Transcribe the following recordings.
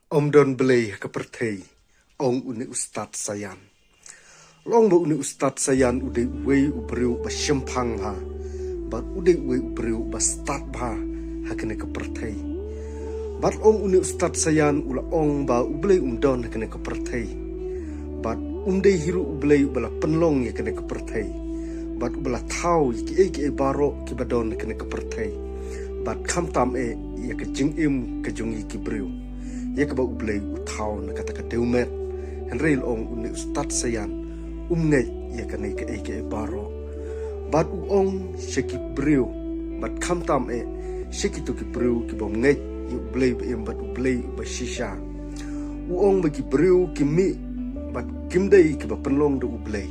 Om Don Belay kepertei ong uni Ustad Sayan. Long ba uni Ustad Sayan uday uway ubriw ba siyempang ha. Bat uday uway ubriw ba stad ba hakene kepertei. Bat ong uni Ustad Sayan ula ong ba ublay umdon hakene kepertei. Bat umday hiru ublay ubala penlong yakene kepertei. Bat ubala tau yiki baro kibadon hakene kepertei. Bat kamtam ya kejing im kejungi kibriw. Ya keba ublay utau na kata kadeumet henril ong uni Ustad Sayan umngai ya kanai ke baro bat uong sheki briu bat kamtam sheki to ki briu ki bom ngai yu ublay bat ublay ba shisha uong bagi briu ki mi bat kimdai ki ba penlong do ublay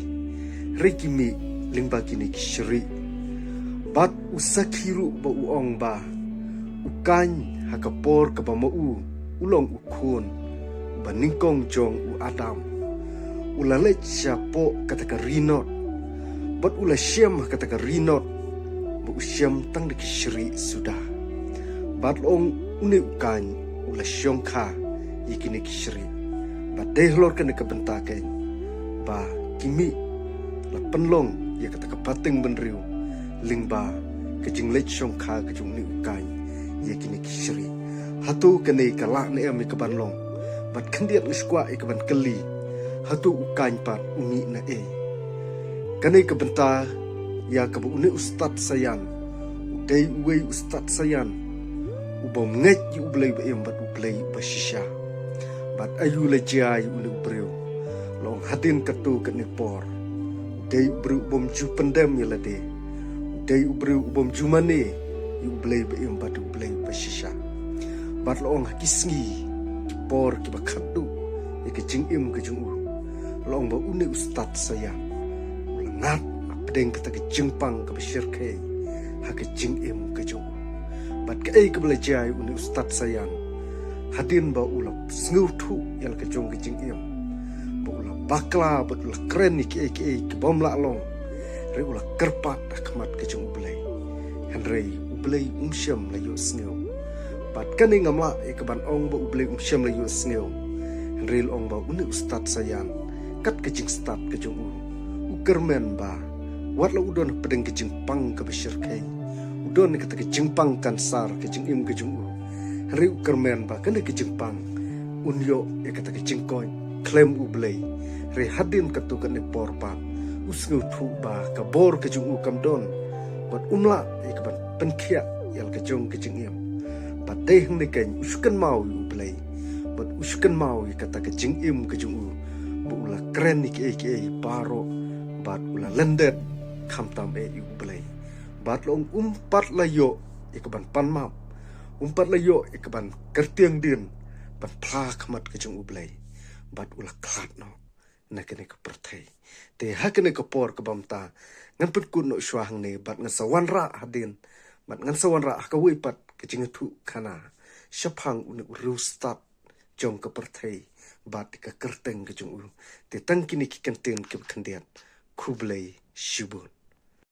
reki mi lingba kini ki shri bat usakiru ba uong ba ukany hakapor ka ba mau ulong ukun baningkong jong u Adam ulalech siapo kataka rinot bat ula syam kataka rinot bu syam tang de kishri sudah bat ong uni ukan ula syongka yikini kishri bat dehlor kana kabentaken ba kimi la penlong ya kataka pating benriu lingba kejing lech syongka kejung ni ukan yikini kishri hatu kene kalak ne ami kebanlong bat kendiat ngskwa keban keli hatu ukany pat umi na kene kebenta ya kebu uni Ustad Sayan udai uwe Ustad Sayan ubom nget yu ublay ba bat ublay ba shisha bat ayu la jai uni ubriu long hatin katu kene por udai ubriu ubom ju pendem yalade udai ubriu ubom jumane yu ublay ba bat ublay ba shisha bat loong kisngi por ki bakadu ya ke jingim ke jungu loong ba uni Ustad Sayan ulangat apdeng kata ke jingpang ke besyirke ha ke jingim ke jungu bat ke belajai uni Ustad Sayan hadin ba ula sngutu yal ke jung ke jingim ba ula bakla ba ula keren ni ke bom la long re ula kerpat akmat ke jungu belai henrei ublai umsyam la yo sngu bat kani ngamla keban ong ba ublay syam la yu sneu ril ong ba uni Ustad Sayan kat kejing stad kejung ukermen ba wat la udon pedeng kejing pang ke besyirkai udon kata kejing pang kan sar kejing im kejung ri ukermen ba kani kejing pang unyo ya kata kejing koin klem ublay re hadin katu kani porpat usngu thu ba kabor kejung kamdon bat umla keban penkia yal kejung kejing im pateh nikain uskan mau ublay but uskan mau kata kejing im kejung ula keren ke paro bat ula lendet kamtam ublay bat long umpat layo ikeban panmap umpat layo ikeban kertiang din ban plak mat kejung ublay bat ula klat no nakene kepertei te hakene kepor kebamta ngan put kun no syahang ne bat ngan sawanra hadin bat ngan sawanra kawi pat kejing tu kana syapang uni Ustad jong kepertei bat ke kerteng kejung te tangkini ki kenten ke kendiat kublai syubun